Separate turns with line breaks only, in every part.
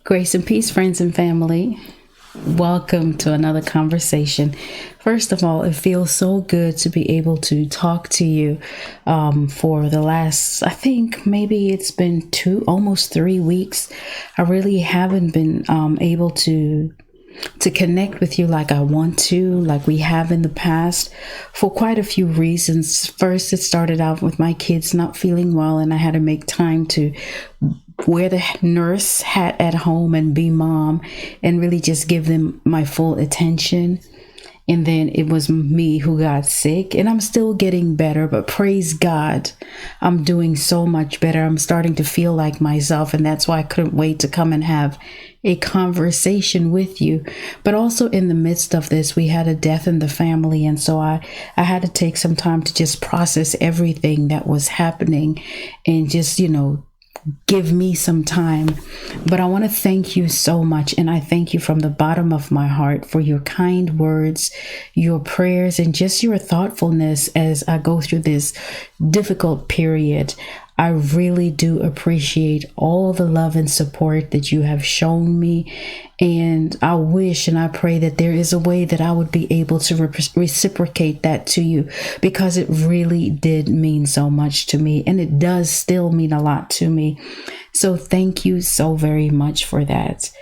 Grace and peace, friends and family. Welcome to another conversation. First of all, it feels so good to be able to talk to you for the last, I think maybe it's been almost 3 weeks. I really haven't been able to connect with you like I want to, like we have in the past, for quite a few reasons. First, it started out with my kids not feeling well, and I had to make time to wear the nurse hat at home and be mom and really just give them my full attention. And then it was me who got sick, and I'm still getting better, but praise God, I'm doing so much better. I'm starting to feel like myself, and that's why I couldn't wait to come and have a conversation with you. But also in the midst of this, we had a death in the family, and so I had to take some time to just process everything that was happening and just, give me some time. But I want to thank you so much, and I thank you from the bottom of my heart for your kind words, your prayers, and just your thoughtfulness as I go through this difficult period. I really do appreciate all the love and support that you have shown me, and I wish and I pray that there is a way that I would be able to reciprocate that to you, because it really did mean so much to me, and it does still mean a lot to me. So thank you so very much for that.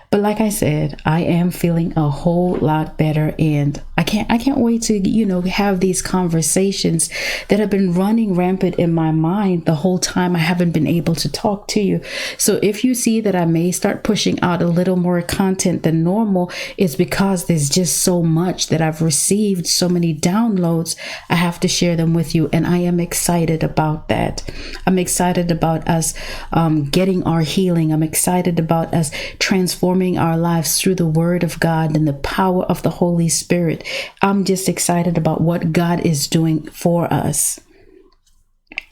But like I said, I am feeling a whole lot better, and I can't wait to, have these conversations that have been running rampant in my mind the whole time I haven't been able to talk to you. So if you see that I may start pushing out a little more content than normal, it's because there's just so much that I've received, so many downloads. I have to share them with you, and I am excited about that. I'm excited about us getting our healing. I'm excited about us transforming our lives through the Word of God and the power of the Holy Spirit. I'm just excited about what God is doing for us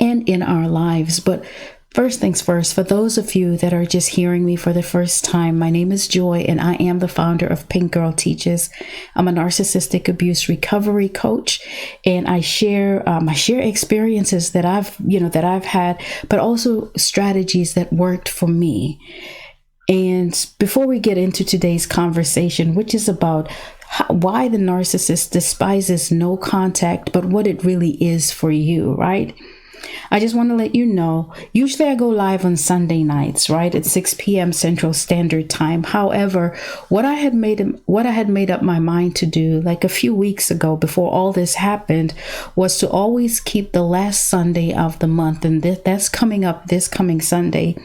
and in our lives. But first things first, for those of you that are just hearing me for the first time, my name is Joy, and I am the founder of Pink Girl Teaches. I'm a narcissistic abuse recovery coach, and I share experiences that I've had, but also strategies that worked for me. And before we get into today's conversation, which is about why the narcissist despises no contact, but what it really is for you, right? I just want to let you know, usually I go live on Sunday nights, right, at 6 p.m. Central Standard Time. However, what I had made up my mind to do like a few weeks ago before all this happened was to always keep the last Sunday of the month, and that's coming up this coming Sunday,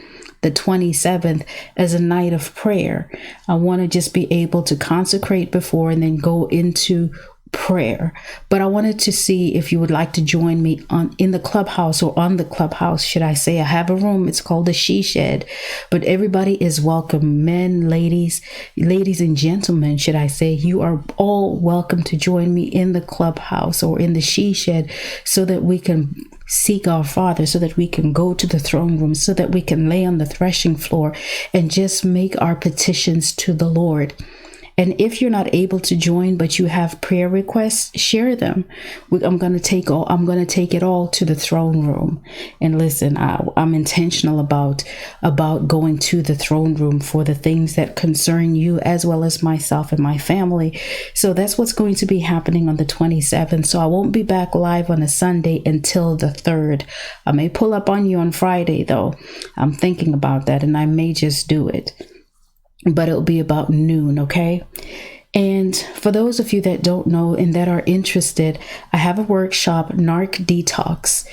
the 27th, as a night of prayer. I want to just be able to consecrate before and then go into prayer. But I wanted to see if you would like to join me in the clubhouse, or on the clubhouse, should I say. I have a room. It's called the She Shed, but everybody is welcome. Men, ladies and gentlemen, should I say. You are all welcome to join me in the clubhouse or in the She Shed, so that we can seek our Father, so that we can go to the throne room, so that we can lay on the threshing floor and just make our petitions to the Lord. And if you're not able to join, but you have prayer requests, share them. I'm going to take it all to the throne room. And listen, I'm intentional about going to the throne room for the things that concern you, as well as myself and my family. So that's what's going to be happening on the 27th. So I won't be back live on a Sunday until the 3rd. I may pull up on you on Friday, though. I'm thinking about that, and I may just do it. But it'll be about noon, okay? And for those of you that don't know and that are interested, I have a workshop, Narc Detox.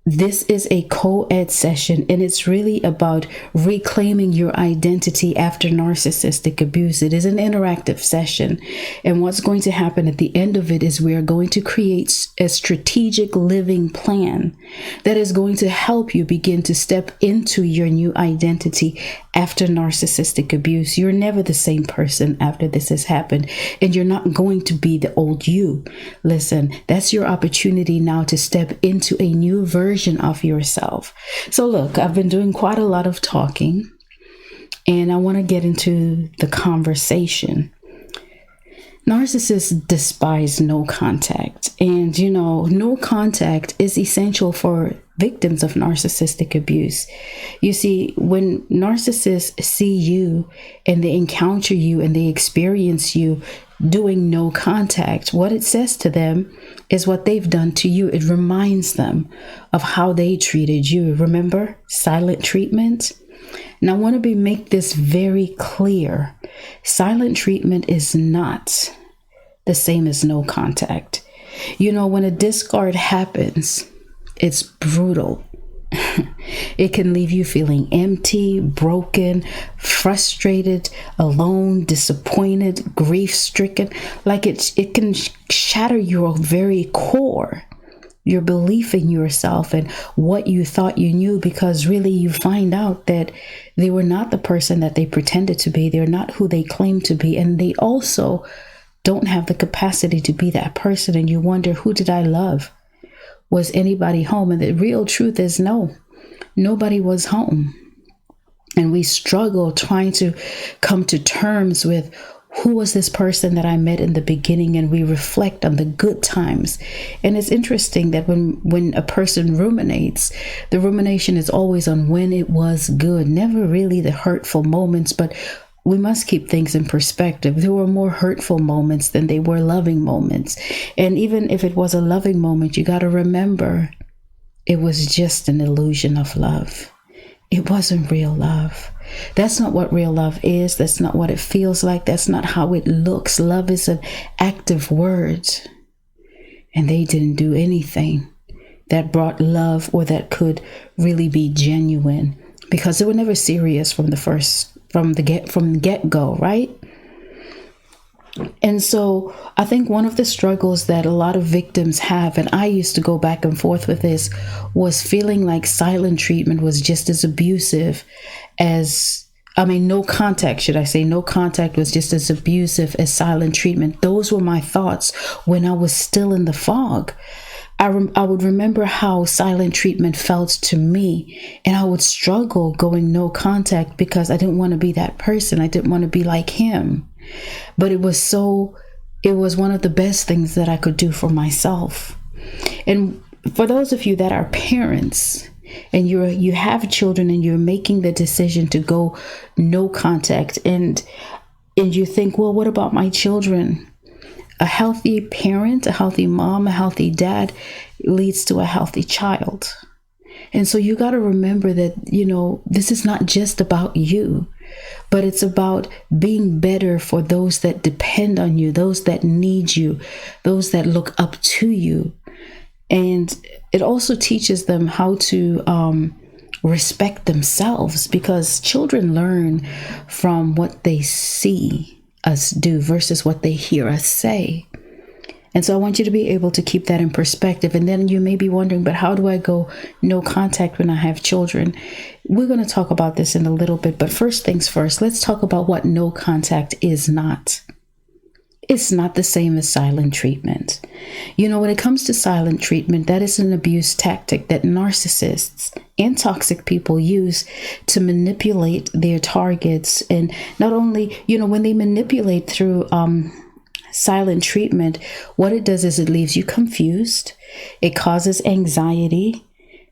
This is a co-ed session, and it's really about reclaiming your identity after narcissistic abuse. It is an interactive session, and what's going to happen at the end of it is we are going to create a strategic living plan that is going to help you begin to step into your new identity after narcissistic abuse. You're never the same person after this has happened, and you're not going to be the old you. Listen, that's your opportunity now to step into a new version of yourself. So look, I've been doing quite a lot of talking, and I want to get into the conversation. Narcissists despise no contact, and no contact is essential for victims of narcissistic abuse. You see, when narcissists see you and they encounter you and they experience you doing no contact, what it says to them is what they've done to you. It reminds them of how they treated you. Remember, silent treatment? Now, I want to make this very clear. Silent treatment is not the same as no contact. You know, when a discard happens, it's brutal. It can leave you feeling empty, broken, frustrated, alone, disappointed, grief-stricken. Like it can shatter your very core, your belief in yourself and what you thought you knew, because really you find out that they were not the person that they pretended to be. They're not who they claim to be. And they also don't have the capacity to be that person. And you wonder, who did I love? Was anybody home? And the real truth is no, nobody was home. And we struggle trying to come to terms with, who was this person that I met in the beginning? And we reflect on the good times. And it's interesting that when a person ruminates, the rumination is always on when it was good, never really the hurtful moments. But we must keep things in perspective. There were more hurtful moments than they were loving moments. And even if it was a loving moment, you got to remember it was just an illusion of love. It wasn't real love. That's not what real love is. That's not what it feels like. That's not how it looks. Love is an active word. And they didn't do anything that brought love or that could really be genuine, because they were never serious from the get-go, right? And so I think one of the struggles that a lot of victims have, and I used to go back and forth with this, was feeling like silent treatment was just as abusive as, no contact, should I say, no contact was just as abusive as silent treatment. Those were my thoughts when I was still in the fog. I would remember how silent treatment felt to me, and I would struggle going no contact because I didn't want to be that person. I didn't want to be like him. But it was one of the best things that I could do for myself. And for those of you that are parents and you have children and you're making the decision to go no contact, and you think, well, what about my children? A healthy parent, a healthy mom, a healthy dad leads to a healthy child. And so you got to remember that, this is not just about you, but it's about being better for those that depend on you, those that need you, those that look up to you. And it also teaches them how to respect themselves, because children learn from what they see us do versus what they hear us say. And so I want you to be able to keep that in perspective. And then you may be wondering, but how do I go no contact when I have children? We're going to talk about this in a little bit. But first things first, let's talk about what no contact is not. It's not the same as silent treatment. When it comes to silent treatment, that is an abuse tactic that narcissists and toxic people use to manipulate their targets. And not only, when they manipulate through silent treatment, what it does is it leaves you confused. It causes anxiety.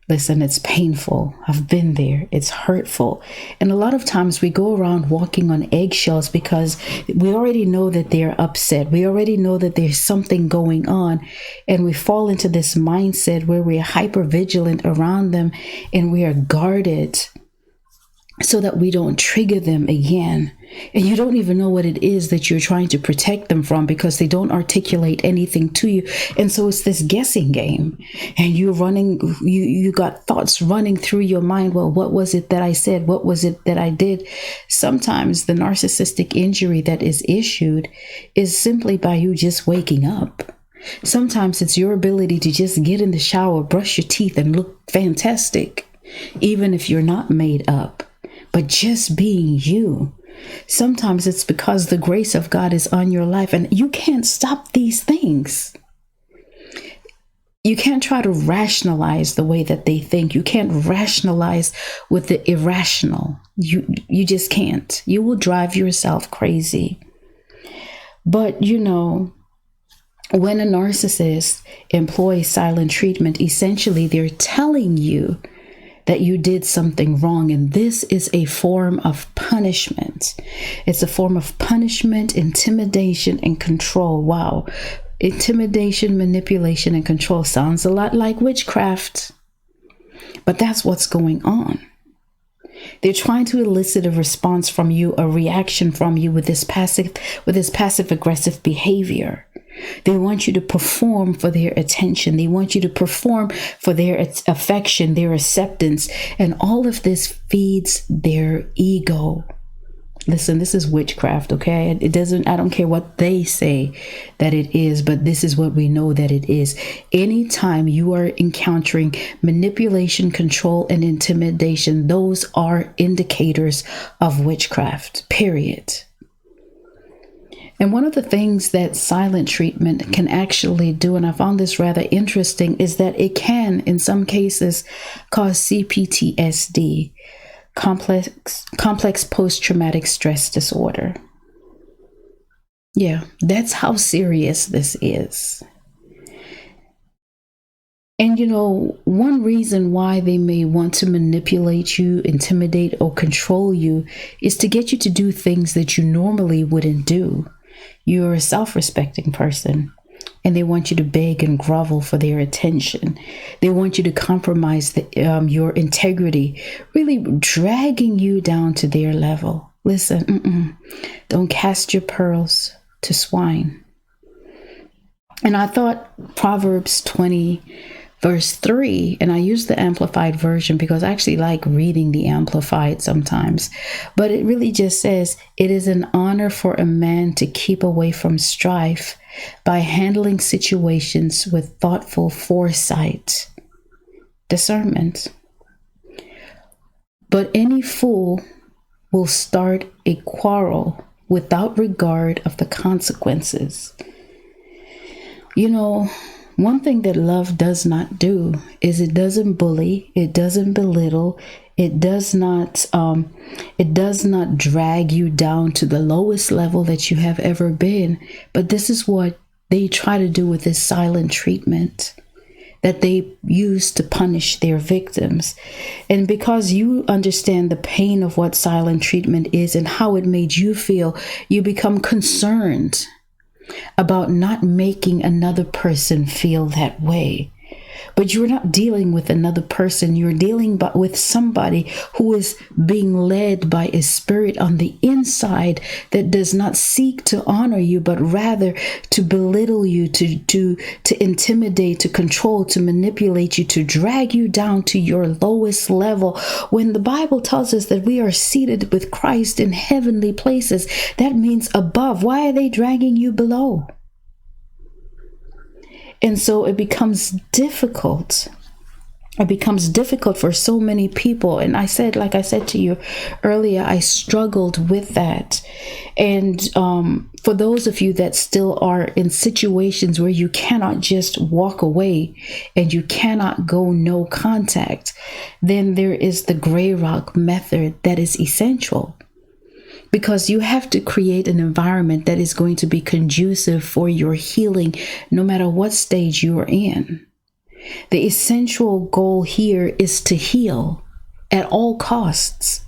Listen, it's painful. I've been there. It's hurtful. And a lot of times we go around walking on eggshells because we already know that they're upset. We already know that there's something going on. And we fall into this mindset where we're hyper vigilant around them and we are guarded so that we don't trigger them again. And you don't even know what it is that you're trying to protect them from, because they don't articulate anything to you. And so it's this guessing game, and you got thoughts running through your mind. Well, what was it that I said? What was it that I did? Sometimes the narcissistic injury that is issued is simply by you just waking up. Sometimes it's your ability to just get in the shower, brush your teeth, and look fantastic, even if you're not made up, but just being you. Sometimes it's because the grace of God is on your life, and you can't stop these things. You can't try to rationalize the way that they think. You can't rationalize with the irrational. You just can't. You will drive yourself crazy. But When a narcissist employs silent treatment, essentially they're telling you that you did something wrong. And this is a form of punishment. It's a form of punishment, intimidation, and control. Wow. Intimidation, manipulation, and control sounds a lot like witchcraft. But that's what's going on. They're trying to elicit a response from you, a reaction from you with this passive aggressive behavior. They want you to perform for their attention. They want you to perform for their affection, their acceptance. And all of this feeds their ego. Listen, this is witchcraft, okay? I don't care what they say that it is, but this is what we know that it is. Anytime you are encountering manipulation, control, and intimidation, those are indicators of witchcraft, period. And one of the things that silent treatment can actually do, and I found this rather interesting, is that it can, in some cases, cause CPTSD, complex post-traumatic stress disorder. Yeah, that's how serious this is. And one reason why they may want to manipulate you, intimidate, or control you is to get you to do things that you normally wouldn't do. You're a self-respecting person, and they want you to beg and grovel for their attention. They want you to compromise your integrity, really dragging you down to their level. Listen, don't cast your pearls to swine. And I thought Proverbs 20 verse 3, and I use the Amplified version because I actually like reading the Amplified sometimes, but it really just says, it is an honor for a man to keep away from strife by handling situations with thoughtful foresight, discernment. But any fool will start a quarrel without regard of the consequences. One thing that love does not do is it doesn't bully, it doesn't belittle, it does not drag you down to the lowest level that you have ever been. But this is what they try to do with this silent treatment that they use to punish their victims. And because you understand the pain of what silent treatment is and how it made you feel, you become concerned about not making another person feel that way. But you're not dealing with another person. You're dealing with somebody who is being led by a spirit on the inside that does not seek to honor you, but rather to belittle you, to intimidate, to control, to manipulate you, to drag you down to your lowest level. When the Bible tells us that we are seated with Christ in heavenly places, that means above. Why are they dragging you below? And so it becomes difficult. It becomes difficult for so many people. And like I said to you earlier, I struggled with that. And for those of you that still are in situations where you cannot just walk away and you cannot go no contact, then there is the gray rock method that is essential. Because you have to create an environment that is going to be conducive for your healing, no matter what stage you are in. The essential goal here is to heal at all costs.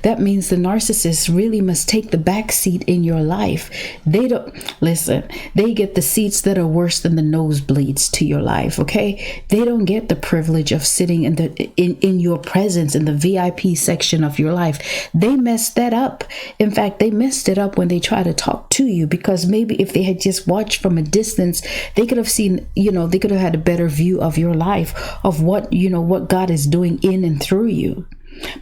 That means the narcissist really must take the back seat in your life. They get the seats that are worse than the nosebleeds to your life, okay? They don't get the privilege of sitting in your presence in the VIP section of your life. They messed that up. In fact, they messed it up when they try to talk to you, because maybe if they had just watched from a distance, they could have seen, they could have had a better view of your life, of what God is doing in and through you.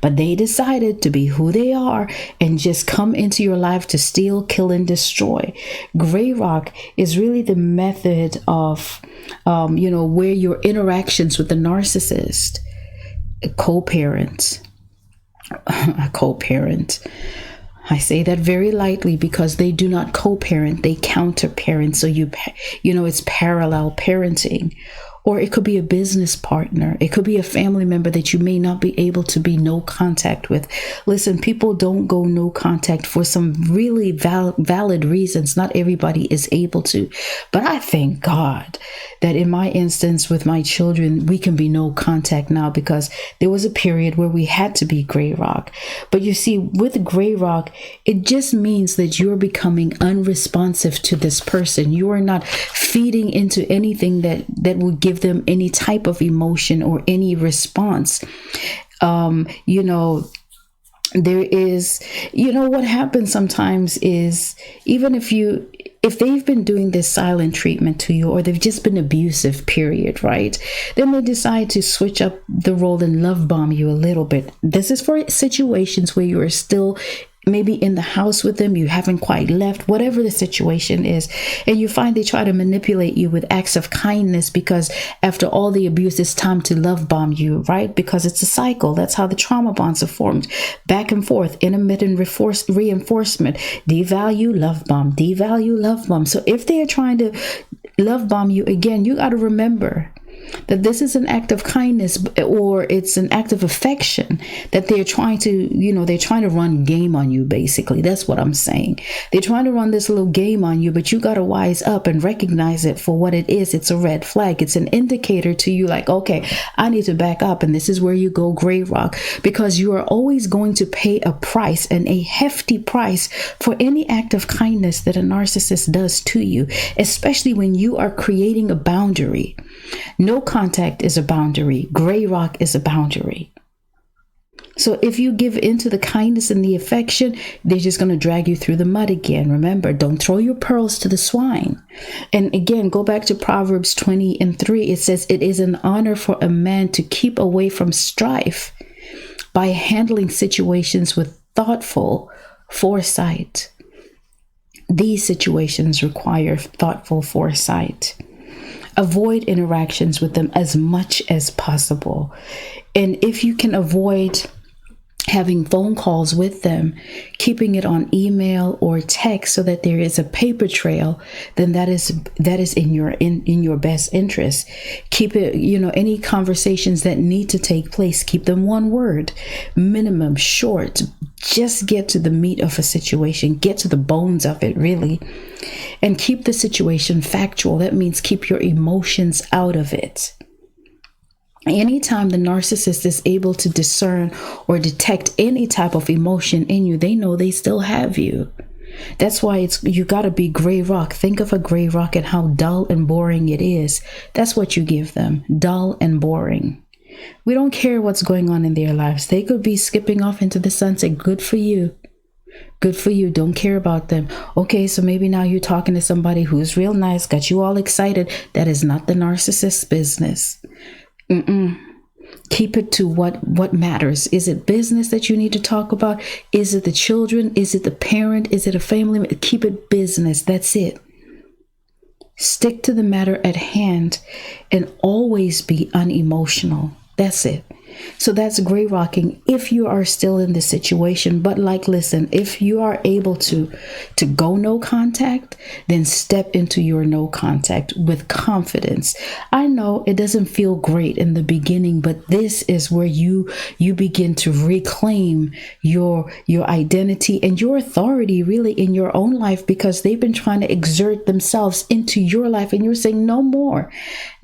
But they decided to be who they are and just come into your life to steal, kill, and destroy. Gray rock is really the method of, where your interactions with the narcissist, a co-parent. I say that very lightly because they do not co-parent, they counter-parent. So it's parallel parenting. Or it could be a business partner. It could be a family member that you may not be able to be no contact with. Listen, people don't go no contact for some really valid reasons. Not everybody is able to. But I thank God that in my instance with my children, we can be no contact now, because there was a period where we had to be gray rock. But you see, with gray rock, it just means that you're becoming unresponsive to this person. You are not feeding into anything that would give them any type of emotion or any response. There is, what happens sometimes is, even if they've been doing this silent treatment to you, or they've just been abusive, period, right? Then they decide to switch up the role and love bomb you a little bit. This is for situations where you are still maybe in the house with them, you haven't quite left, whatever the situation is, and you find they try to manipulate you with acts of kindness, because after all the abuse, it's time to love bomb you, right? Because it's a cycle. That's how the trauma bonds are formed. Back and forth, intermittent reinforcement, devalue, love bomb, devalue, love bomb. So if they are trying to love bomb you again, you got to remember that this is an act of kindness, or it's an act of affection, that they're trying to run game on you, basically. That's what I'm saying. They're trying to run this little game on you, but you got to wise up and recognize it for what it is. It's a red flag. It's an indicator to you, like, okay, I need to back up. And this is where you go gray rock, because you are always going to pay a price, and a hefty price, for any act of kindness that a narcissist does to you, especially when you are creating a boundary. No contact is a boundary. Gray rock is a boundary. So if you give into the kindness and the affection, they're just going to drag you through the mud again. Remember, don't throw your pearls to the swine. And again, go back to Proverbs 20:3. It says, it is an honor for a man to keep away from strife by handling situations with thoughtful foresight. These situations require thoughtful foresight. Avoid interactions with them as much as possible. And if you can avoid having phone calls with them, keeping it on email or text so that there is a paper trail, then that is in your best interest. Keep it, any conversations that need to take place, keep them one word, minimum, short. Just get to the meat of a situation, get to the bones of it, really. And keep the situation factual. That means keep your emotions out of it. Anytime the narcissist is able to discern or detect any type of emotion in you, they know they still have you. That's why you got to be gray rock. Think of a gray rock and how dull and boring it is. That's what you give them, dull and boring. We don't care what's going on in their lives. They could be skipping off into the sunset. Good for you. Good for you. Don't care about them. Okay, so maybe now you're talking to somebody who's real nice, got you all excited. That is not the narcissist's business. Keep it to what matters. Is it business that you need to talk about? Is it the children? Is it the parent? Is it a family? Keep it business. That's it. Stick to the matter at hand and always be unemotional. That's it. So that's gray rocking if you are still in the situation. But listen, if you are able to go no contact, then step into your no contact with confidence. I know it doesn't feel great in the beginning, but this is where you begin to reclaim your identity and your authority really in your own life, because they've been trying to exert themselves into your life, and you're saying, no more.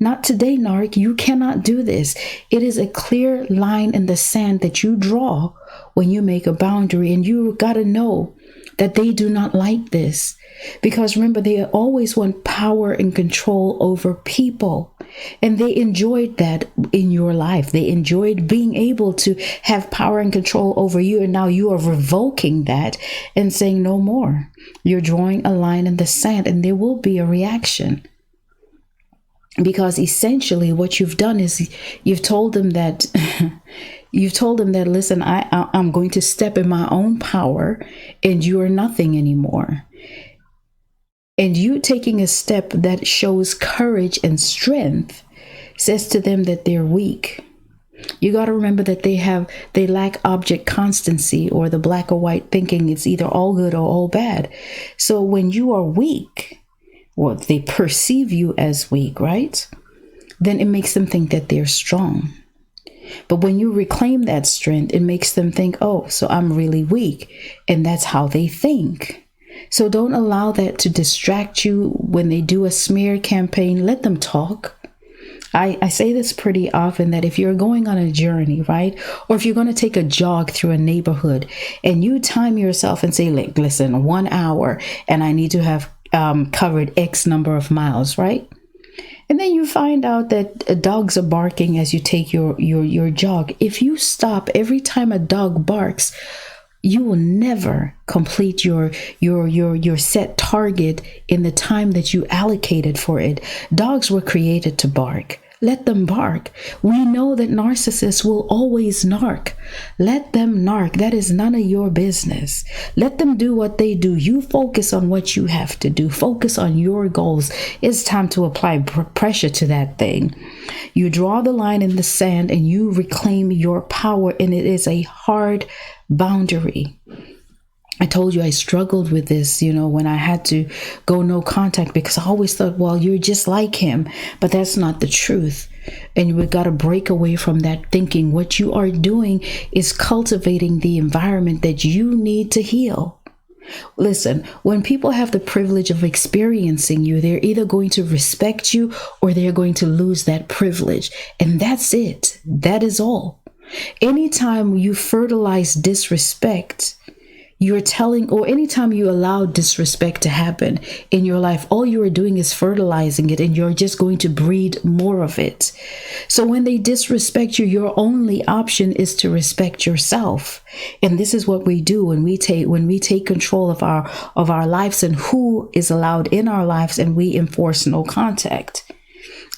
Not today, Narc. You cannot do this. It is a clear line in the sand that you draw when you make a boundary, and you got to know that they do not like this, because remember, they always want power and control over people, and they enjoyed that in your life. They enjoyed being able to have power and control over you, and now you are revoking that and saying no more. You're drawing a line in the sand, and there will be a reaction. Because essentially what you've done is you've told them that listen, I'm going to step in my own power, and you are nothing anymore. And you taking a step that shows courage and strength says to them that they're weak. You got to remember that they lack object constancy, or the black or white thinking. It's either all good or all bad. So when you are weak, well, they perceive you as weak, right? then it makes them think that they're strong. But when you reclaim that strength, it makes them think, oh, so I'm really weak. And that's how they think. So don't allow that to distract you when they do a smear campaign. Let them talk. I say this pretty often, that if you're going on a journey, right? Or if you're going to take a jog through a neighborhood and you time yourself and say, like, listen, 1 hour and I need to have covered X number of miles, right? And then you find out that dogs are barking as you take your jog. If you stop every time a dog barks, you will never complete your set target in the time that you allocated for it. Dogs were created to bark. Let them bark. We know that narcissists will always narc. Let them narc. That is none of your business. Let them do what they do. You focus on what you have to do. Focus on your goals. It's time to apply pressure to that thing. You draw the line in the sand and you reclaim your power, and it is a hard boundary. I told you I struggled with this, when I had to go no contact, because I always thought, well, you're just like him. But that's not the truth. And we got to break away from that thinking. What you are doing is cultivating the environment that you need to heal. Listen, when people have the privilege of experiencing you, they're either going to respect you or they're going to lose that privilege. And that's it. That is all. Anytime you fertilize disrespect, you're telling, or anytime you allow disrespect to happen in your life, all you are doing is fertilizing it, and you're just going to breed more of it. So when they disrespect you, your only option is to respect yourself. And this is what we do when we take control of our lives and who is allowed in our lives, and we enforce no contact.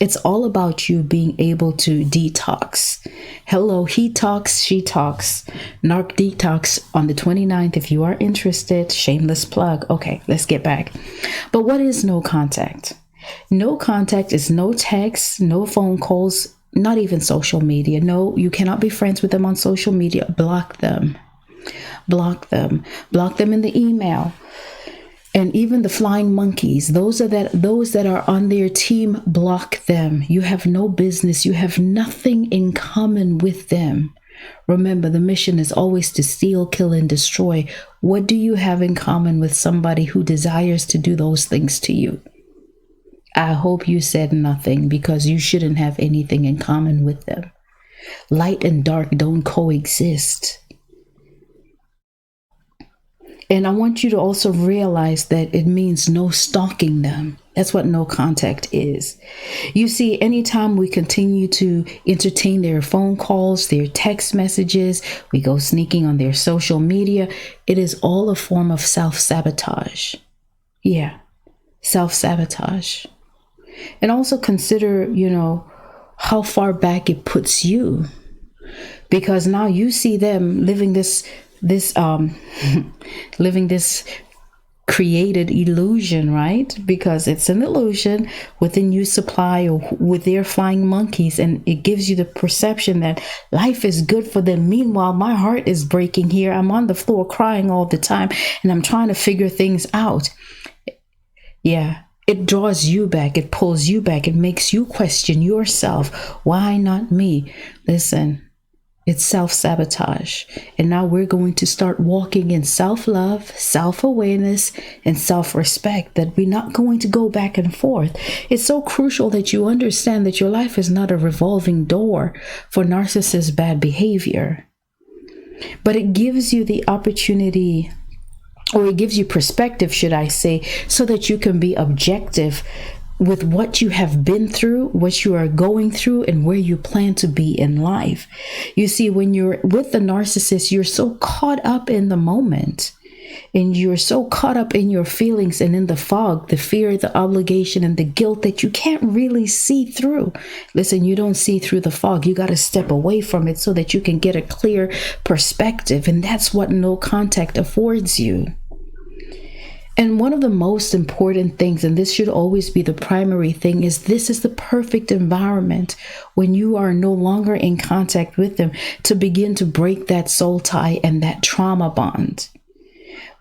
It's all about you being able to detox. Hello, he talks, she talks. Narc Detox on the 29th. If you are interested, shameless plug. Okay, let's get back. But what is no contact? No contact is no texts, no phone calls, not even social media. No, you cannot be friends with them on social media. Block them. Block them. Block them in the email. And even the flying monkeys, those that are on their team, block them. You have no business. You have nothing in common with them. Remember, the mission is always to steal, kill, and destroy. What do you have in common with somebody who desires to do those things to you? I hope you said nothing, because you shouldn't have anything in common with them. Light and dark don't coexist. And I want you to also realize that it means no stalking them. That's what no contact is. You see, anytime we continue to entertain their phone calls, their text messages, we go sneaking on their social media, it is all a form of self-sabotage. Yeah, self-sabotage. And also consider, how far back it puts you. Because now you see them living this created illusion, right? Because it's an illusion within you supply or with their flying monkeys, and it gives you the perception that life is good for them. Meanwhile, my heart is breaking here. I'm on the floor crying all the time, and I'm trying to figure things out. Yeah. It draws you back. It pulls you back. It makes you question yourself. Why not me? Listen. It's self-sabotage. And now we're going to start walking in self-love, self-awareness, and self-respect, that we're not going to go back and forth. It's so crucial that you understand that your life is not a revolving door for narcissist bad behavior. But it gives you the opportunity, or it gives you perspective, should I say, so that you can be objective with what you have been through, what you are going through, and where you plan to be in life. You see, when you're with the narcissist, you're so caught up in the moment, and you're so caught up in your feelings and in the fog, the fear, the obligation, and the guilt, that you can't really see through. Listen, you don't see through the fog. You got to step away from it so that you can get a clear perspective. And that's what no contact affords you. And one of the most important things, and this should always be the primary thing, is this is the perfect environment when you are no longer in contact with them to begin to break that soul tie and that trauma bond.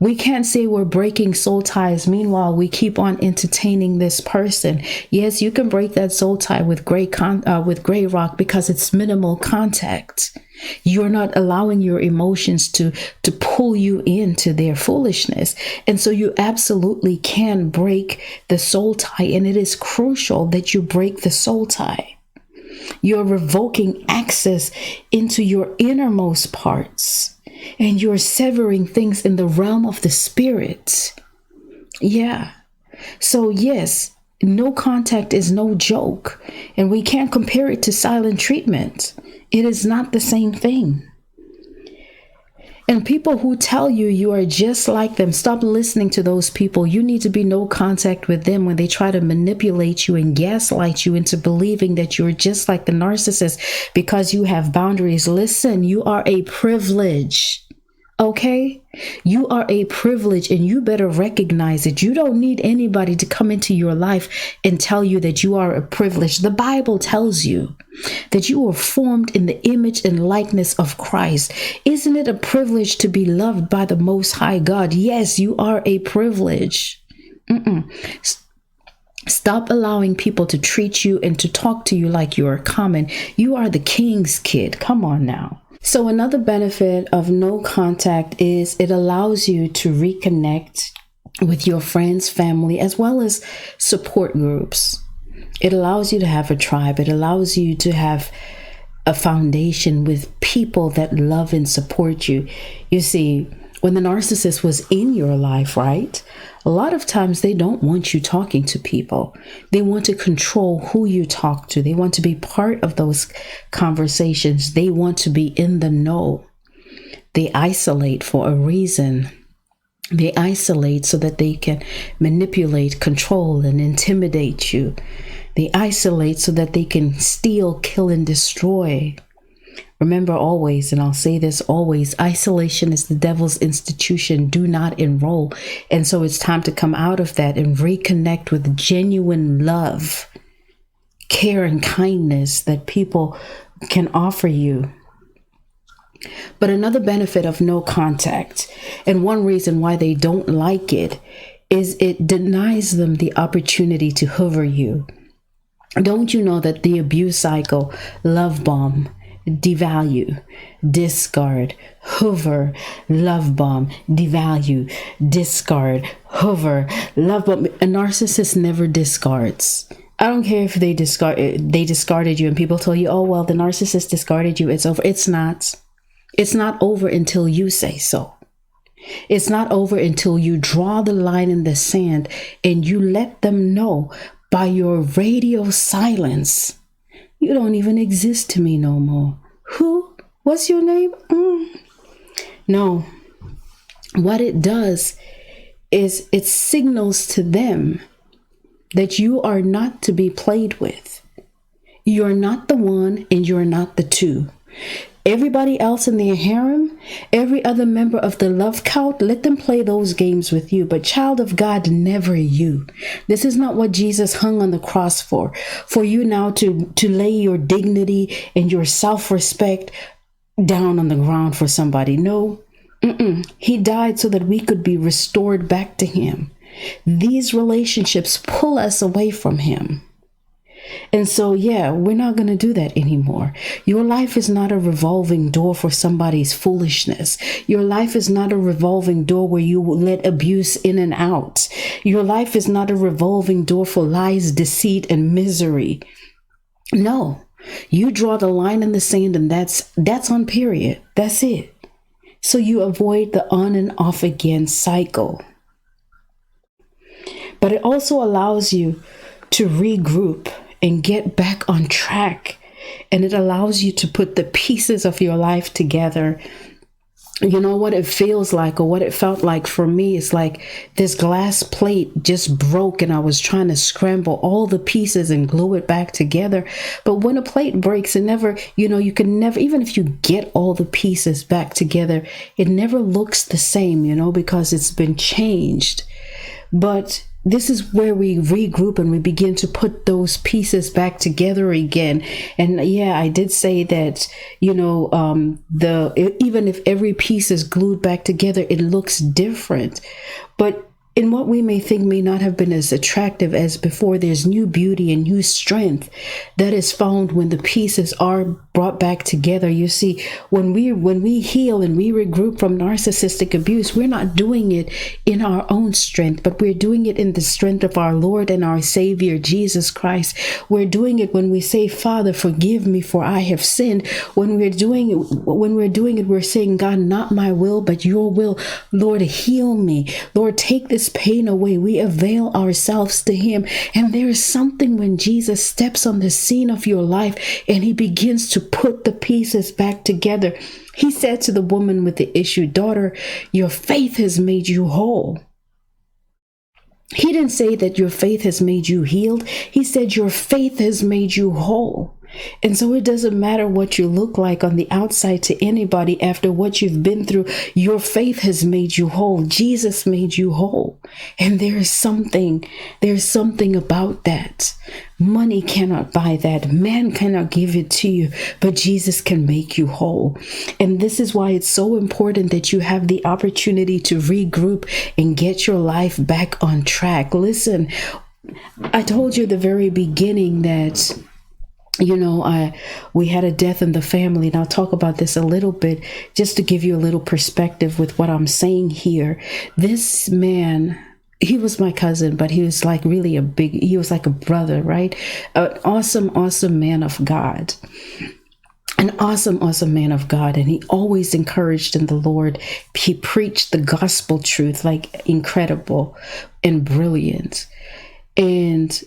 We can't say we're breaking soul ties. Meanwhile, we keep on entertaining this person. Yes, you can break that soul tie with with gray rock because it's minimal contact. You're not allowing your emotions to pull you into their foolishness. And so you absolutely can break the soul tie. And it is crucial that you break the soul tie. You're revoking access into your innermost parts. And you're severing things in the realm of the spirit. Yeah. So yes, no contact is no joke. And we can't compare it to silent treatment. It is not the same thing. And people who tell you you are just like them, stop listening to those people. You need to be no contact with them when they try to manipulate you and gaslight you into believing that you're just like the narcissist because you have boundaries. Listen, you are a privilege. Okay? You are a privilege and you better recognize it. You don't need anybody to come into your life and tell you that you are a privilege. The Bible tells you that you are formed in the image and likeness of Christ. Isn't it a privilege to be loved by the Most High God? Yes, you are a privilege. Stop allowing people to treat you and to talk to you like you are common. You are the king's kid. Come on now. So another benefit of no contact is it allows you to reconnect with your friends, family, as well as support groups. It allows you to have a tribe. It allows you to have a foundation with people that love and support you. You see, when the narcissist was in your life, right? A lot of times they don't want you talking to people. They want to control who you talk to. They want to be part of those conversations. They want to be in the know. They isolate for a reason. They isolate so that they can manipulate, control, and intimidate you. They isolate so that they can steal, kill, and destroy. Remember always, and I'll say this always, isolation is the devil's institution. Do not enroll. And so it's time to come out of that and reconnect with genuine love, care, and kindness that people can offer you. But another benefit of no contact, and one reason why they don't like it, is it denies them the opportunity to hover you. Don't you know that the abuse cycle, love bomb, devalue, discard, hover, love bomb, devalue, discard, hover, love bomb. A narcissist never discards. I don't care if they discarded you and people tell you, oh, well, the narcissist discarded you. It's over. It's not. It's not over until you say so. It's not over until you draw the line in the sand and you let them know by your radio silence, you don't even exist to me no more. Who? What's your name? No. What it does is it signals to them that you are not to be played with. You're not the one and you're not the two. Everybody else in their harem, every other member of the love cult, let them play those games with you. But child of God, never you. This is not what Jesus hung on the cross for you now to lay your dignity and your self-respect down on the ground for somebody. No, He died so that we could be restored back to Him. These relationships pull us away from Him. And so, yeah, we're not going to do that anymore. Your life is not a revolving door for somebody's foolishness. Your life is not a revolving door where you let abuse in and out. Your life is not a revolving door for lies, deceit, and misery. No, you draw the line in the sand and that's on period. That's it. So you avoid the on and off again cycle. But it also allows you to regroup and get back on track. And it allows you to put the pieces of your life together. You know what it feels like, or what it felt like for me is like this glass plate just broke and I was trying to scramble all the pieces and glue it back together. But when a plate breaks, it never, you can never, even if you get all the pieces back together, it never looks the same, because it's been changed. But this is where we regroup and we begin to put those pieces back together again. And yeah, I did say that, even if every piece is glued back together, it looks different. But in what we may think may not have been as attractive as before, there's new beauty and new strength that is found when the pieces are brought back together. You see, when we heal and we regroup from narcissistic abuse, we're not doing it in our own strength, but we're doing it in the strength of our Lord and our Savior, Jesus Christ. We're doing it when we say, Father, forgive me for I have sinned. When we're doing it, we're saying, God, not my will, but your will. Lord, heal me. Lord, take this pain away. We avail ourselves to him. And there is something when Jesus steps on the scene of your life and he begins to put the pieces back together. He said to the woman with the issue, daughter, your faith has made you whole. He didn't say that your faith has made you healed. He said your faith has made you whole. And so it doesn't matter what you look like on the outside to anybody after what you've been through. Your faith has made you whole. Jesus made you whole. And there's something about that. Money cannot buy that. Man cannot give it to you, but Jesus can make you whole. And this is why it's so important that you have the opportunity to regroup and get your life back on track. Listen, I told you at the very beginning that we had a death in the family, and I'll talk about this a little bit just to give you a little perspective with what I'm saying here. This man, he was my cousin, but he was like he was like a brother, right? An awesome man of God. An awesome man of God. And he always encouraged in the Lord. He preached the gospel truth, like incredible and brilliant. And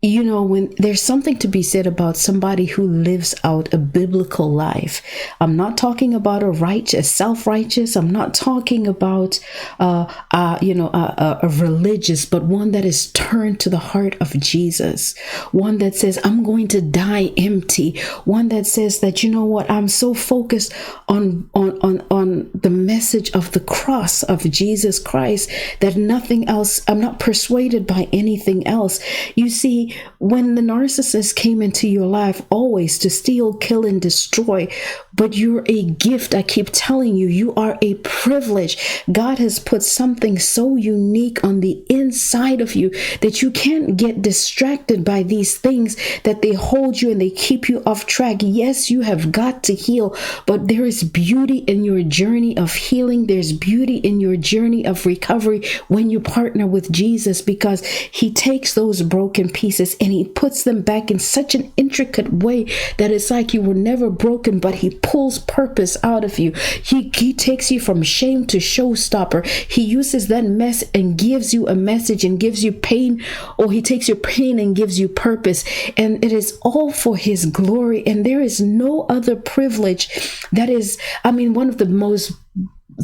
when there's something to be said about somebody who lives out a biblical life. I'm not talking about a self-righteous. I'm not talking about, a religious, but one that is turned to the heart of Jesus. One that says, I'm going to die empty. One that says that, I'm so focused on the message of the cross of Jesus Christ that nothing else, I'm not persuaded by anything else. You see, when the narcissist came into your life, always to steal, kill, and destroy, but you're a gift. I keep telling you, you are a privilege. God has put something so unique on the inside of you that you can't get distracted by these things, that they hold you and they keep you off track. Yes, you have got to heal, but there is beauty in your journey of healing. There's beauty in your journey of recovery when you partner with Jesus, because he takes those broken pieces and he puts them back in such an intricate way that it's like you were never broken, but he pulls purpose out of you. He takes you from shame to showstopper. He uses that mess and gives you a message and gives you pain, or he takes your pain and gives you purpose. And it is all for his glory. And there is no other privilege that is, one of the most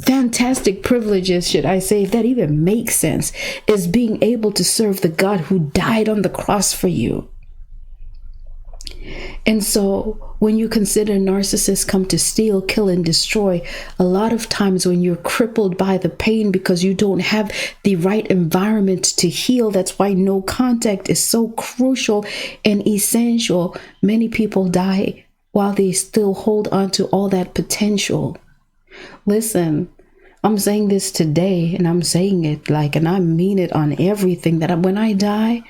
fantastic privileges, should I say, if that even makes sense, is being able to serve the God who died on the cross for you. And so when you consider narcissists come to steal, kill, and destroy, a lot of times when you're crippled by the pain because you don't have the right environment to heal, that's why no contact is so crucial and essential. Many people die while they still hold on to all that potential. Listen, I'm saying this today, and I'm saying it and I mean it on everything, that when I die,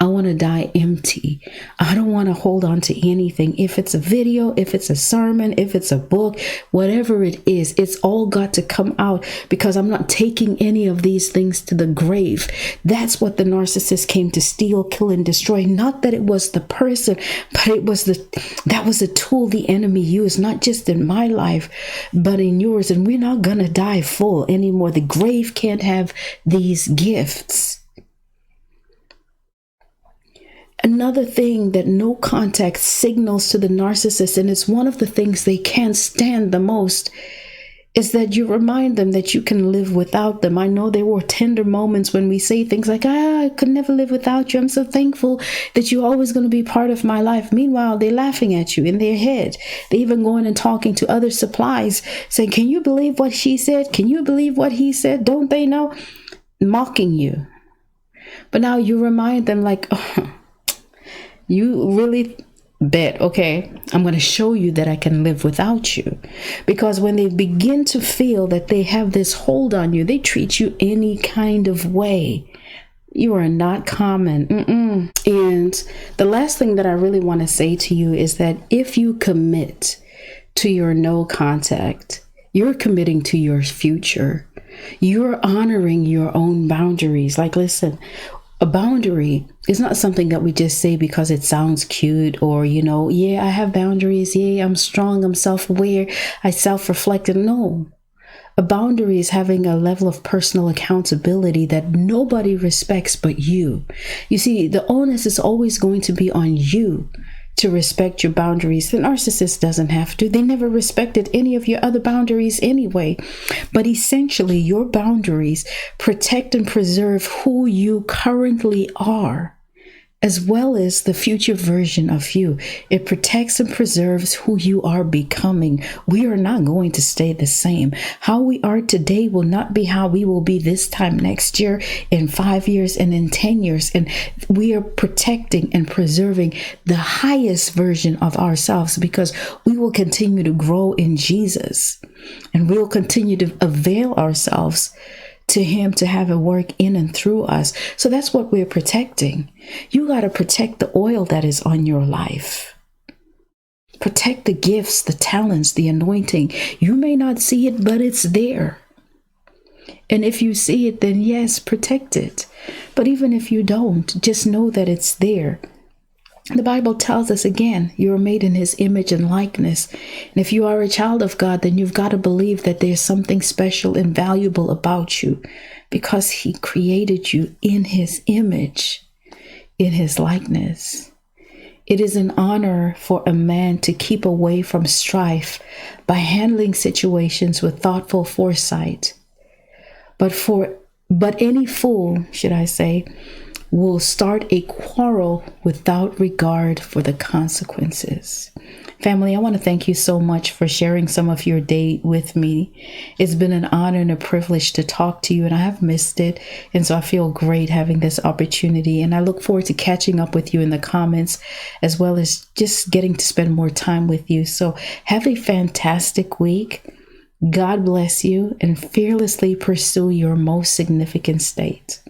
I want to die empty. I don't want to hold on to anything. If it's a video, if it's a sermon, if it's a book, whatever it is, it's all got to come out, because I'm not taking any of these things to the grave. That's what the narcissist came to steal, kill, and destroy. Not that it was the person, but that was a tool the enemy used, not just in my life, but in yours. And we're not going to die full anymore. The grave can't have these gifts. Another thing that no contact signals to the narcissist, and it's one of the things they can't stand the most, is that you remind them that you can live without them. I know there were tender moments when we say things like, I could never live without you. I'm so thankful that you're always going to be part of my life. Meanwhile, they're laughing at you in their head. They're even going and talking to other supplies, saying, can you believe what she said? Can you believe what he said? Don't they know? Mocking you. But now you remind them like, oh, you really bet, okay, I'm going to show you that I can live without you. Because when they begin to feel that they have this hold on you, they treat you any kind of way. You are not common. And the last thing that I really want to say to you is that if you commit to your no contact, you're committing to your future. You're honoring your own boundaries. Like, listen, a boundary is not something that we just say because it sounds cute or, yeah, I have boundaries. Yeah, I'm strong. I'm self-aware. I self-reflected. No. A boundary is having a level of personal accountability that nobody respects but you. You see, the onus is always going to be on you to respect your boundaries. The narcissist doesn't have to. They never respected any of your other boundaries anyway. But essentially, your boundaries protect and preserve who you currently are, as well as the future version of you. It protects and preserves who you are becoming. We are not going to stay the same. How we are today will not be how we will be this time next year, in 5 years, and in 10 years. And we are protecting and preserving the highest version of ourselves because we will continue to grow in Jesus, and we'll continue to avail ourselves to him to have it work in and through us. So that's what we're protecting. You got to protect the oil that is on your life. Protect the gifts, the talents, the anointing. You may not see it, but it's there. And if you see it, then yes, protect it. But even if you don't, just know that it's there. The Bible tells us again, you are made in his image and likeness. And if you are a child of God, then you've got to believe that there's something special and valuable about you because he created you in his image, in his likeness. It is an honor for a man to keep away from strife by handling situations with thoughtful foresight. But any fool, should I say, will start a quarrel without regard for the consequences. Family, I want to thank you so much for sharing some of your day with me. It's been an honor and a privilege to talk to you, and I have missed it. And so I feel great having this opportunity. And I look forward to catching up with you in the comments, as well as just getting to spend more time with you. So have a fantastic week. God bless you, and fearlessly pursue your most significant state.